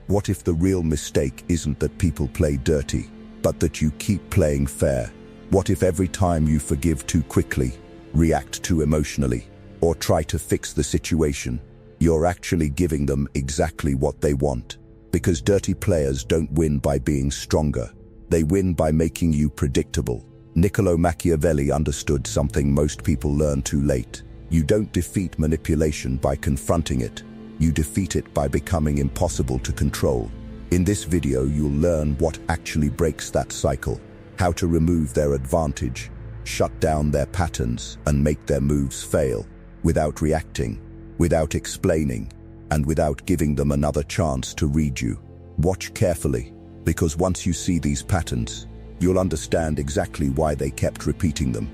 What if the real mistake isn't that people play dirty, but that you keep playing fair? What if every time you forgive too quickly, react too emotionally, or try to fix the situation, you're actually giving them exactly what they want? Because dirty players don't win by being stronger. They win by making you predictable. Niccolò Machiavelli understood something most people learn too late. You don't defeat manipulation by confronting it. You defeat it by becoming impossible to control. In this video, you'll learn what actually breaks that cycle, how to remove their advantage, shut down their patterns, and make their moves fail, without reacting, without explaining, and without giving them another chance to read you. Watch carefully, because once you see these patterns, you'll understand exactly why they kept repeating them.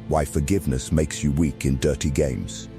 Why forgiveness makes you weak in dirty games.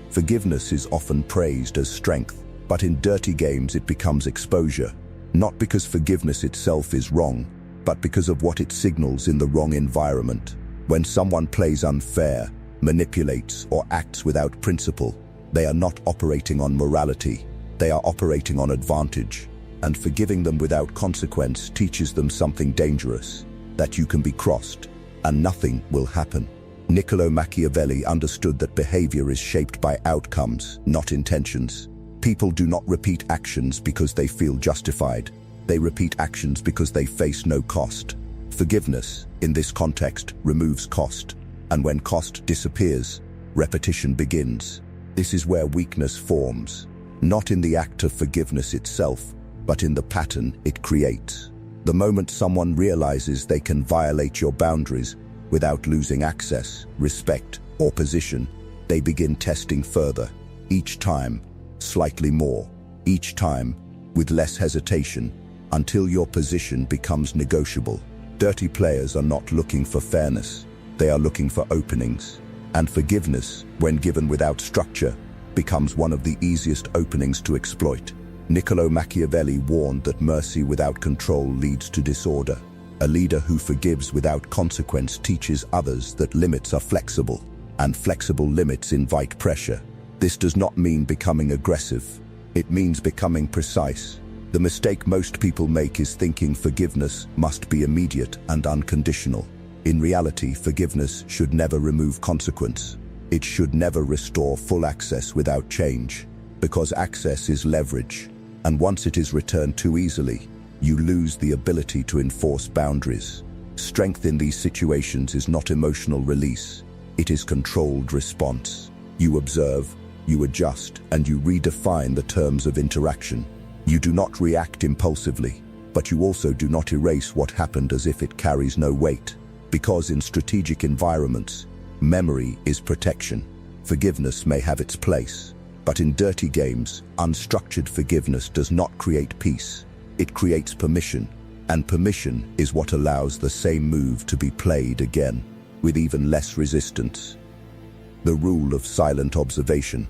Forgiveness is often praised as strength, but in dirty games it becomes exposure, not because forgiveness itself is wrong, but because of what it signals in the wrong environment. When someone plays unfair, manipulates, or acts without principle, they are not operating on morality, they are operating on advantage. And forgiving them without consequence teaches them something dangerous, that you can be crossed, and nothing will happen. Niccolò Machiavelli understood that behavior is shaped by outcomes, not intentions. People do not repeat actions because they feel justified. They repeat actions because they face no cost. Forgiveness, in this context, removes cost. And when cost disappears, repetition begins. This is where weakness forms, not in the act of forgiveness itself, but in the pattern it creates. The moment someone realizes they can violate your boundaries without losing access, respect, or position, they begin testing further, each time, slightly more, each time, with less hesitation, until your position becomes negotiable. Dirty players are not looking for fairness, they are looking for openings. And forgiveness, when given without structure, becomes one of the easiest openings to exploit. Niccolò Machiavelli warned that mercy without control leads to disorder. A leader who forgives without consequence teaches others that limits are flexible, and flexible limits invite pressure. This does not mean becoming aggressive. It means becoming precise. The mistake most people make is thinking forgiveness must be immediate and unconditional. In reality, forgiveness should never remove consequence. It should never restore full access without change, because access is leverage, and once it is returned too easily, you lose the ability to enforce boundaries. Strength in these situations is not emotional release, it is controlled response. You observe, you adjust, and you redefine the terms of interaction. You do not react impulsively, but you also do not erase what happened as if it carries no weight. Because in strategic environments, memory is protection. Forgiveness may have its place, but in dirty games, unstructured forgiveness does not create peace. It creates permission, and permission is what allows the same move to be played again, with even less resistance. The rule of silent observation.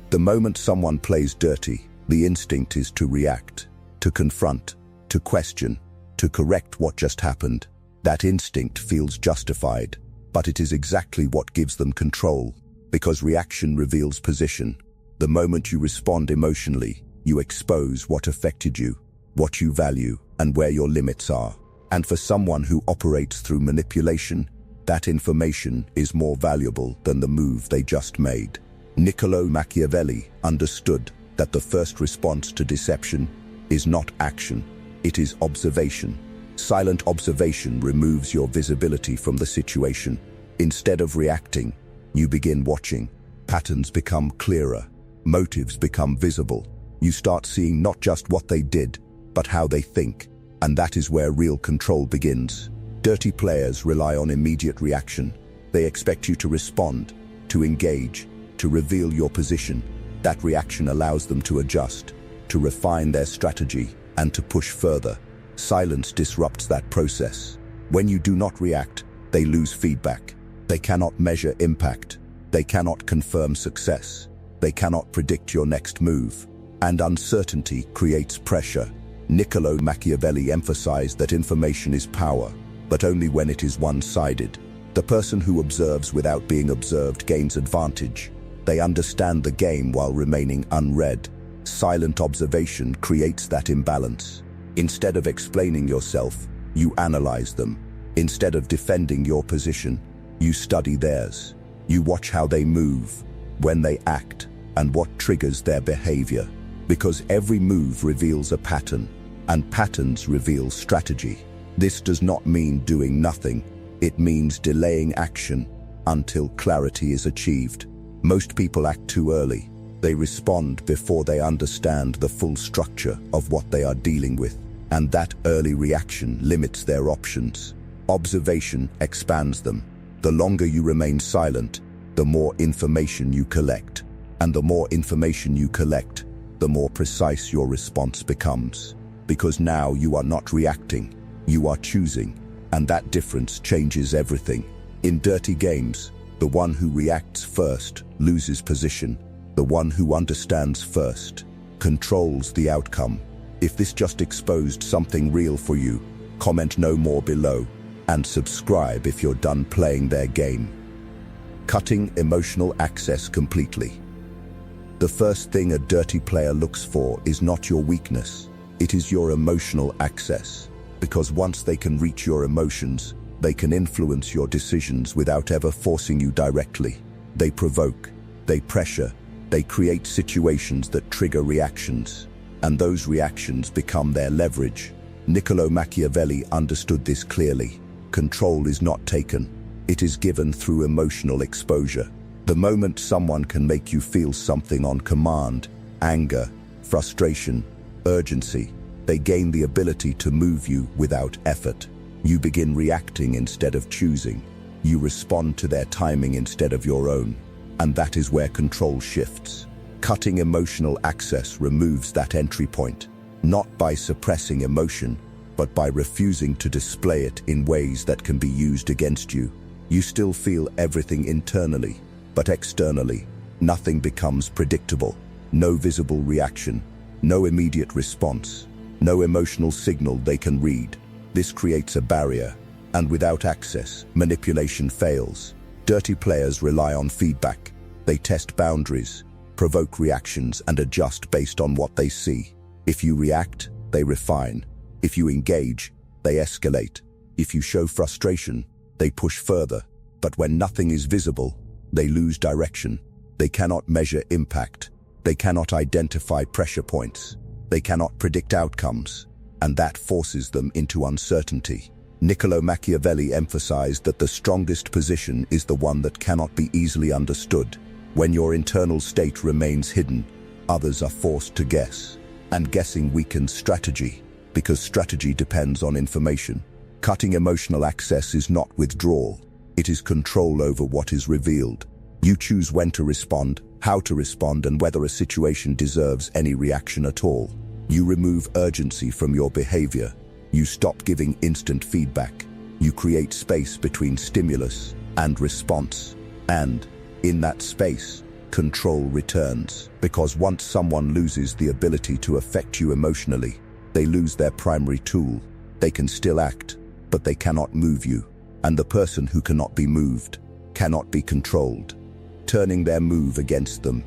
The moment someone plays dirty, the instinct is to react, to confront, to question, to correct what just happened. That instinct feels justified, but it is exactly what gives them control, because reaction reveals position. The moment you respond emotionally, you expose what affected you, what you value, and where your limits are. And for someone who operates through manipulation, that information is more valuable than the move they just made. Niccolò Machiavelli understood that the first response to deception is not action, it is observation. Silent observation removes your visibility from the situation. Instead of reacting, you begin watching. Patterns become clearer, motives become visible. You start seeing not just what they did, but how they think, and that is where real control begins. Dirty players rely on immediate reaction. They expect you to respond, to engage, to reveal your position. That reaction allows them to adjust, to refine their strategy, and to push further. Silence disrupts that process. When you do not react, they lose feedback. They cannot measure impact. They cannot confirm success. They cannot predict your next move. And uncertainty creates pressure. Niccolò Machiavelli emphasized that information is power, but only when it is one-sided. The person who observes without being observed gains advantage. They understand the game while remaining unread. Silent observation creates that imbalance. Instead of explaining yourself, you analyze them. Instead of defending your position, you study theirs. You watch how they move, when they act, and what triggers their behavior. Because every move reveals a pattern, and patterns reveal strategy. This does not mean doing nothing. It means delaying action until clarity is achieved. Most people act too early. They respond before they understand the full structure of what they are dealing with, and that early reaction limits their options. Observation expands them. The longer you remain silent, the more information you collect. And the more information you collect, the more precise your response becomes. Because now you are not reacting, you are choosing, and that difference changes everything. In dirty games, the one who reacts first loses position. The one who understands first controls the outcome. If this just exposed something real for you, comment no more below, and subscribe if you're done playing their game. Cutting emotional access completely. The first thing a dirty player looks for is not your weakness, it is your emotional access. Because once they can reach your emotions, they can influence your decisions without ever forcing you directly. They provoke, they pressure, they create situations that trigger reactions, and those reactions become their leverage. Niccolò Machiavelli understood this clearly. Control is not taken, it is given through emotional exposure. The moment someone can make you feel something on command, anger, frustration, urgency, they gain the ability to move you without effort. You begin reacting instead of choosing. You respond to their timing instead of your own. And that is where control shifts. Cutting emotional access removes that entry point, not by suppressing emotion, but by refusing to display it in ways that can be used against you. You still feel everything internally, but externally, nothing becomes predictable. No visible reaction, no immediate response, no emotional signal they can read. This creates a barrier, and without access, manipulation fails. Dirty players rely on feedback. They test boundaries, provoke reactions, and adjust based on what they see. If you react, they refine. If you engage, they escalate. If you show frustration, they push further. But when nothing is visible, they lose direction. They cannot measure impact. They cannot identify pressure points. They cannot predict outcomes, and that forces them into uncertainty. Niccolò Machiavelli emphasized that the strongest position is the one that cannot be easily understood. When your internal state remains hidden, others are forced to guess. And guessing weakens strategy, because strategy depends on information. Cutting emotional access is not withdrawal. It is control over what is revealed. You choose when to respond, how to respond, and whether a situation deserves any reaction at all. You remove urgency from your behavior. You stop giving instant feedback. You create space between stimulus and response. And in that space, control returns. Because once someone loses the ability to affect you emotionally, they lose their primary tool. They can still act, but they cannot move you. And the person who cannot be moved cannot be controlled, turning their move against them.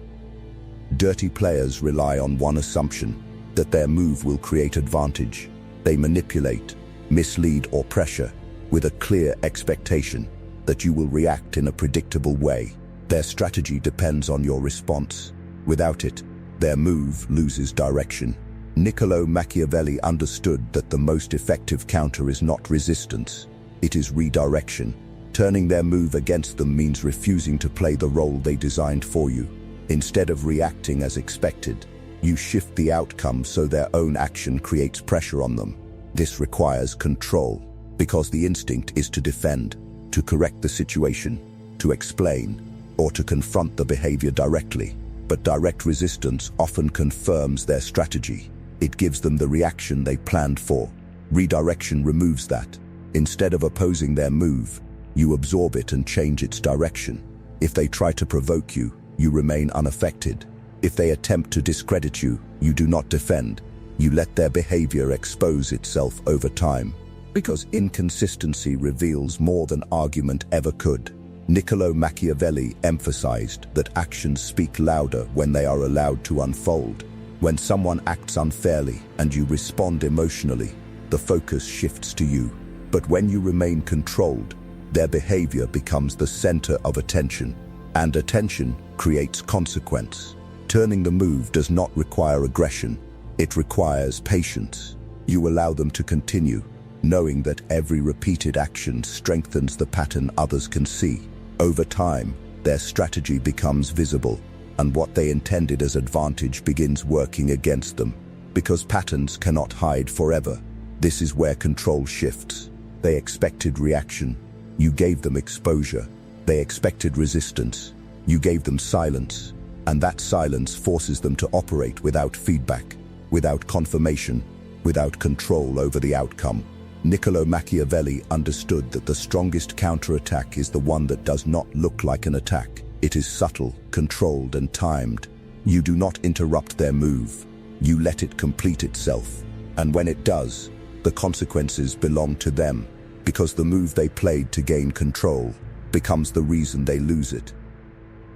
Dirty players rely on one assumption, that their move will create advantage. They manipulate, mislead, or pressure with a clear expectation that you will react in a predictable way. Their strategy depends on your response. Without it, their move loses direction. Niccolò Machiavelli understood that the most effective counter is not resistance, it is redirection. Turning their move against them means refusing to play the role they designed for you. Instead of reacting as expected, you shift the outcome so their own action creates pressure on them. This requires control, because the instinct is to defend, to correct the situation, to explain, or to confront the behavior directly. But direct resistance often confirms their strategy. It gives them the reaction they planned for. Redirection removes that. Instead of opposing their move, you absorb it and change its direction. If they try to provoke you, you remain unaffected. If they attempt to discredit you, you do not defend. You let their behavior expose itself over time. Because inconsistency reveals more than argument ever could. Niccolò Machiavelli emphasized that actions speak louder when they are allowed to unfold. When someone acts unfairly and you respond emotionally, the focus shifts to you. But when you remain controlled, their behavior becomes the center of attention, and attention creates consequence. Turning the move does not require aggression, it requires patience. You allow them to continue, knowing that every repeated action strengthens the pattern others can see. Over time, their strategy becomes visible, and what they intended as advantage begins working against them. Because patterns cannot hide forever, this is where control shifts. They expected reaction. You gave them exposure. They expected resistance. You gave them silence. And that silence forces them to operate without feedback, without confirmation, without control over the outcome. Niccolò Machiavelli understood that the strongest counterattack is the one that does not look like an attack. It is subtle, controlled, and timed. You do not interrupt their move. You let it complete itself. And when it does, the consequences belong to them, because the move they played to gain control becomes the reason they lose it.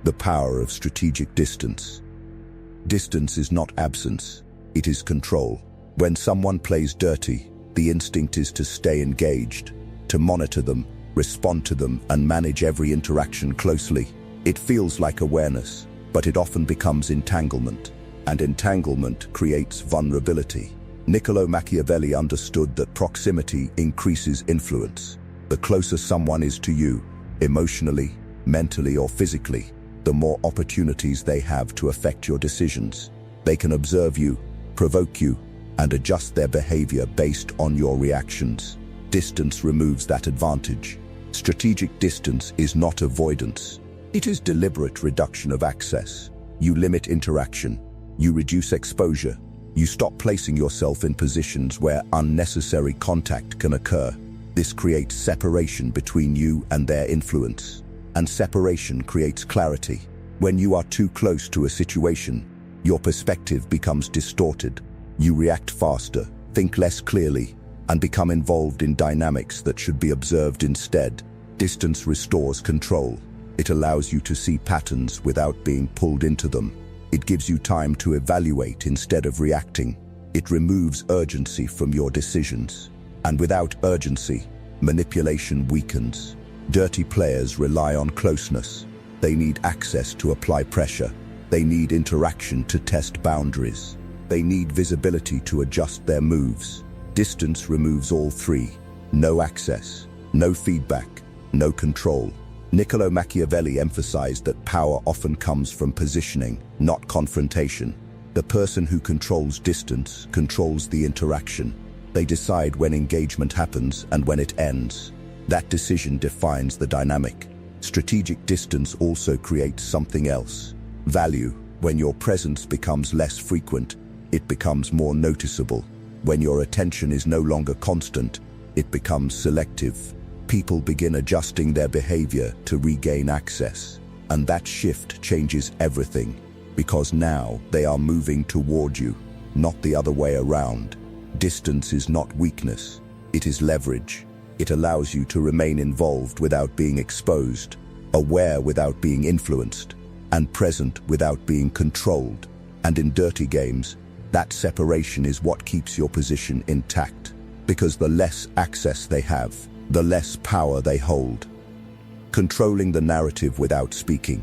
The power of strategic distance. Distance is not absence, it is control. When someone plays dirty, the instinct is to stay engaged, to monitor them, respond to them, and manage every interaction closely. It feels like awareness, but it often becomes entanglement, and entanglement creates vulnerability. Niccolò Machiavelli understood that proximity increases influence. The closer someone is to you, emotionally, mentally, or physically, the more opportunities they have to affect your decisions. They can observe you, provoke you, and adjust their behavior based on your reactions. Distance removes that advantage. Strategic distance is not avoidance. It is deliberate reduction of access. You limit interaction. You reduce exposure. You stop placing yourself in positions where unnecessary contact can occur. This creates separation between you and their influence. And separation creates clarity. When you are too close to a situation, your perspective becomes distorted. You react faster, think less clearly, and become involved in dynamics that should be observed instead. Distance restores control. It allows you to see patterns without being pulled into them. It gives you time to evaluate instead of reacting. It removes urgency from your decisions. And without urgency, manipulation weakens. Dirty players rely on closeness. They need access to apply pressure. They need interaction to test boundaries. They need visibility to adjust their moves. Distance removes all three. No access, no feedback, no control. Niccolò Machiavelli emphasized that power often comes from positioning, not confrontation. The person who controls distance controls the interaction. They decide when engagement happens and when it ends. That decision defines the dynamic. Strategic distance also creates something else. Value. When your presence becomes less frequent, it becomes more noticeable. When your attention is no longer constant, it becomes selective. People begin adjusting their behavior to regain access. And that shift changes everything, because now they are moving toward you, not the other way around. Distance is not weakness, it is leverage. It allows you to remain involved without being exposed, aware without being influenced, and present without being controlled. And in dirty games, that separation is what keeps your position intact, because the less access they have, the less power they hold. Controlling the narrative without speaking.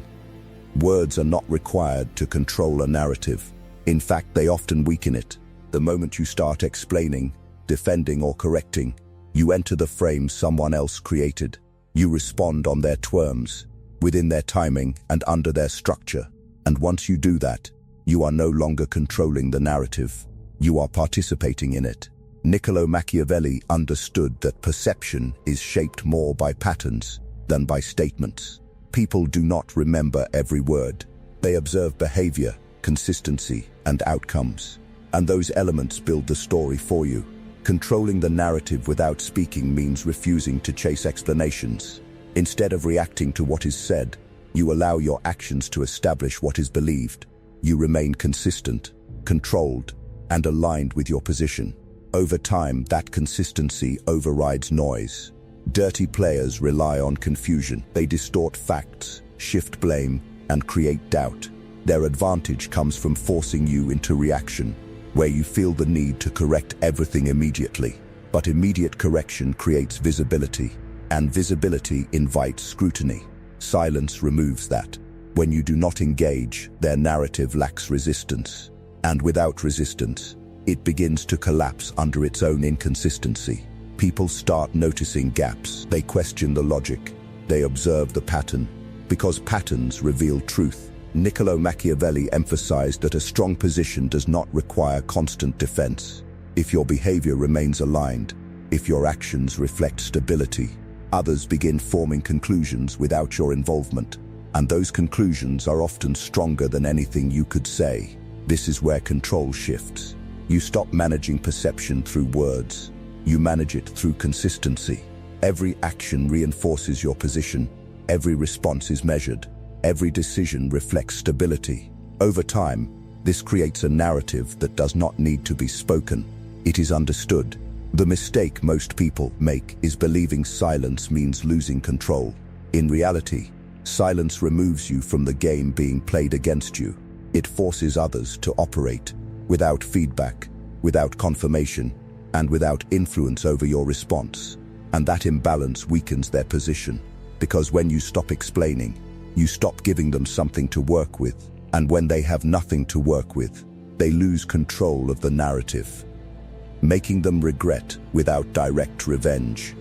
Words are not required to control a narrative. In fact, they often weaken it. The moment you start explaining, defending, or correcting, you enter the frame someone else created. You respond on their terms, within their timing and under their structure. And once you do that, you are no longer controlling the narrative. You are participating in it. Niccolò Machiavelli understood that perception is shaped more by patterns than by statements. People do not remember every word. They observe behavior, consistency, and outcomes. And those elements build the story for you. Controlling the narrative without speaking means refusing to chase explanations. Instead of reacting to what is said, you allow your actions to establish what is believed. You remain consistent, controlled, and aligned with your position. Over time, that consistency overrides noise. Dirty players rely on confusion. They distort facts, shift blame, and create doubt. Their advantage comes from forcing you into reaction, where you feel the need to correct everything immediately. But immediate correction creates visibility, and visibility invites scrutiny. Silence removes that. When you do not engage, their narrative lacks resistance. And without resistance, it begins to collapse under its own inconsistency. People start noticing gaps. They question the logic. They observe the pattern, because patterns reveal truth. Niccolò Machiavelli emphasized that a strong position does not require constant defense. If your behavior remains aligned, if your actions reflect stability, others begin forming conclusions without your involvement. And those conclusions are often stronger than anything you could say. This is where control shifts. You stop managing perception through words. You manage it through consistency. Every action reinforces your position. Every response is measured. Every decision reflects stability. Over time, this creates a narrative that does not need to be spoken. It is understood. The mistake most people make is believing silence means losing control. In reality, silence removes you from the game being played against you. It forces others to operate without feedback, without confirmation, and without influence over your response. And that imbalance weakens their position, because when you stop explaining, you stop giving them something to work with. And when they have nothing to work with, they lose control of the narrative, making them regret without direct revenge.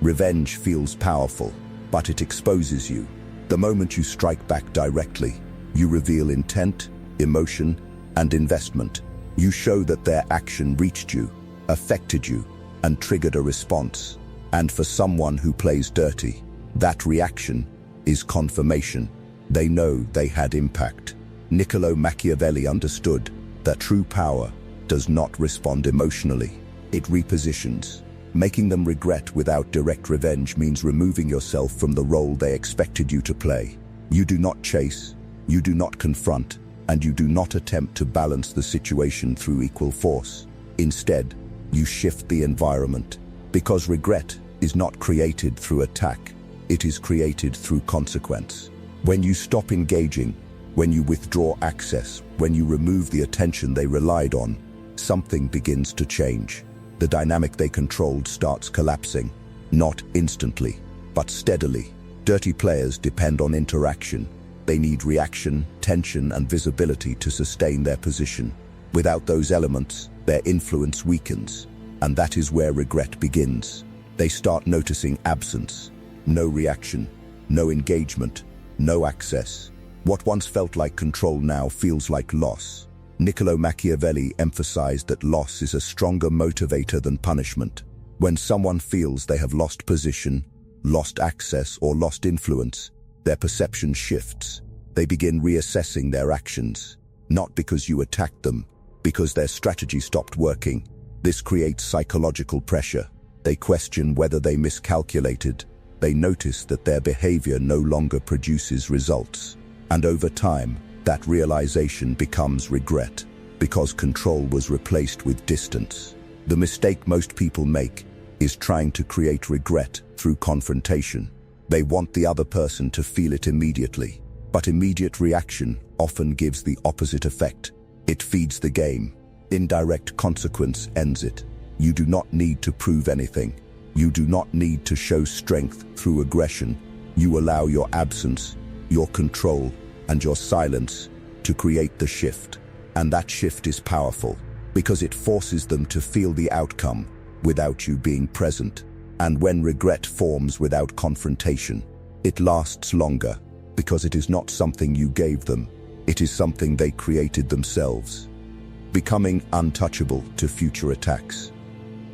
Revenge feels powerful, but it exposes you. The moment you strike back directly, you reveal intent, emotion, and investment. You show that their action reached you, affected you, and triggered a response. And for someone who plays dirty, that reaction is confirmation. They know they had impact. Niccolò Machiavelli understood that true power does not respond emotionally. It repositions. Making them regret without direct revenge means removing yourself from the role they expected you to play. You do not chase, you do not confront, and you do not attempt to balance the situation through equal force. Instead, you shift the environment, because regret is not created through attack. It is created through consequence. When you stop engaging, when you withdraw access, when you remove the attention they relied on, something begins to change. The dynamic they controlled starts collapsing, not instantly, but steadily. Dirty players depend on interaction. They need reaction, tension, and visibility to sustain their position. Without those elements, their influence weakens, and that is where regret begins. They start noticing absence. No reaction, no engagement, no access. What once felt like control now feels like loss. Niccolò Machiavelli emphasized that loss is a stronger motivator than punishment. When someone feels they have lost position, lost access, or lost influence, their perception shifts. They begin reassessing their actions, not because you attacked them, because their strategy stopped working. This creates psychological pressure. They question whether they miscalculated. They notice that their behavior no longer produces results. And over time, that realization becomes regret, because control was replaced with distance. The mistake most people make is trying to create regret through confrontation. They want the other person to feel it immediately, but immediate reaction often gives the opposite effect. It feeds the game. Indirect consequence ends it. You do not need to prove anything. You do not need to show strength through aggression. You allow your absence, your control, and your silence to create the shift. And that shift is powerful, because it forces them to feel the outcome without you being present. And when regret forms without confrontation, it lasts longer, because it is not something you gave them. It is something they created themselves. Becoming untouchable to future attacks.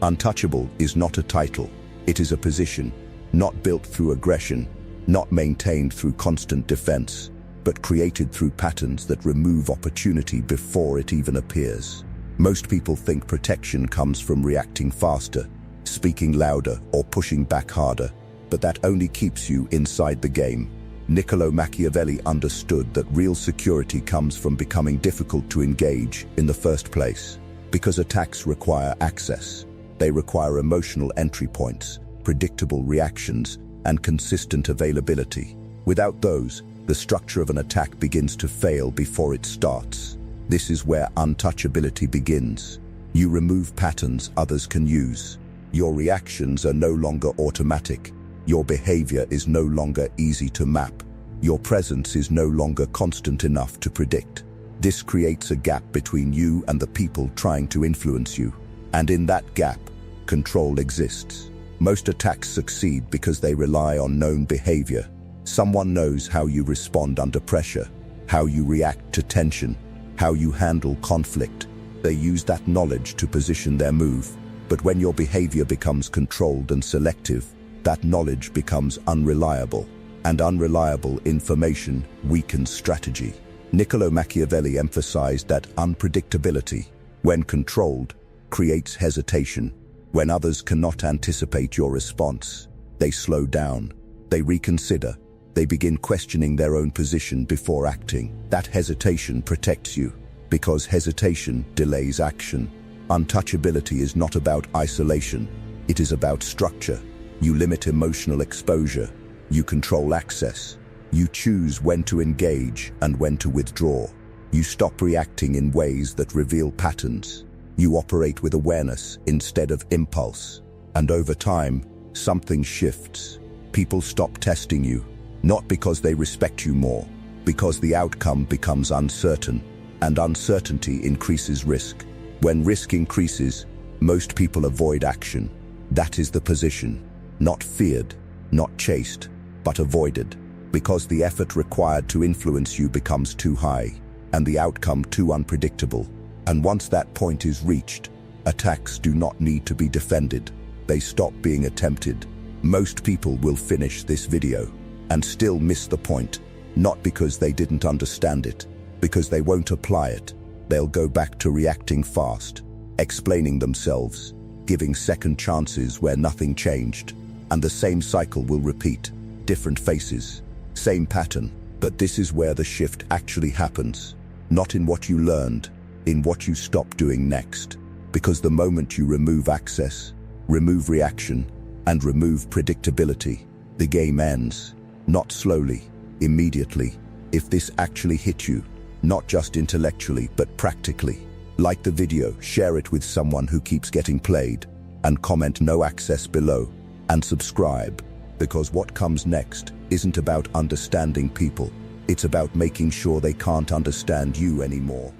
Untouchable is not a title. It is a position, not built through aggression, not maintained through constant defense, but created through patterns that remove opportunity before it even appears. Most people think protection comes from reacting faster, speaking louder, or pushing back harder, but that only keeps you inside the game. Niccolò Machiavelli understood that real security comes from becoming difficult to engage in the first place, because attacks require access. They require emotional entry points, predictable reactions, and consistent availability. Without those, The structure of an attack begins to fail before it starts. This is where untouchability begins. You remove patterns others can use. Your reactions are no longer automatic. Your behavior is no longer easy to map. Your presence is no longer constant enough to predict. This creates a gap between you and the people trying to influence you. And in that gap, control exists. Most attacks succeed because they rely on known behavior. Someone knows how you respond under pressure, how you react to tension, how you handle conflict. They use that knowledge to position their move. But when your behavior becomes controlled and selective, that knowledge becomes unreliable. And unreliable information weakens strategy. Niccolò Machiavelli emphasized that unpredictability, when controlled, creates hesitation. When others cannot anticipate your response, they slow down, they reconsider, they begin questioning their own position before acting. That hesitation protects you, because hesitation delays action. Untouchability is not about isolation, it is about structure. You limit emotional exposure, you control access, you choose when to engage and when to withdraw. You stop reacting in ways that reveal patterns. You operate with awareness instead of impulse. And over time, something shifts. People stop testing you, not because they respect you more, because the outcome becomes uncertain, and uncertainty increases risk. When risk increases, most people avoid action. That is the position. Not feared, not chased, but avoided, because the effort required to influence you becomes too high, and the outcome too unpredictable. And once that point is reached, attacks do not need to be defended. They stop being attempted. Most people will finish this video and still miss the point, not because they didn't understand it, because they won't apply it. They'll go back to reacting fast, explaining themselves, giving second chances where nothing changed, and the same cycle will repeat. Different faces, same pattern. But this is where the shift actually happens, not in what you learned, in what you stop doing next. Because the moment you remove access, remove reaction, and remove predictability, the game ends. Not slowly, immediately. If this actually hit you, not just intellectually, but practically, like the video, share it with someone who keeps getting played, and comment "no access" below, and subscribe, because what comes next isn't about understanding people, it's about making sure they can't understand you anymore.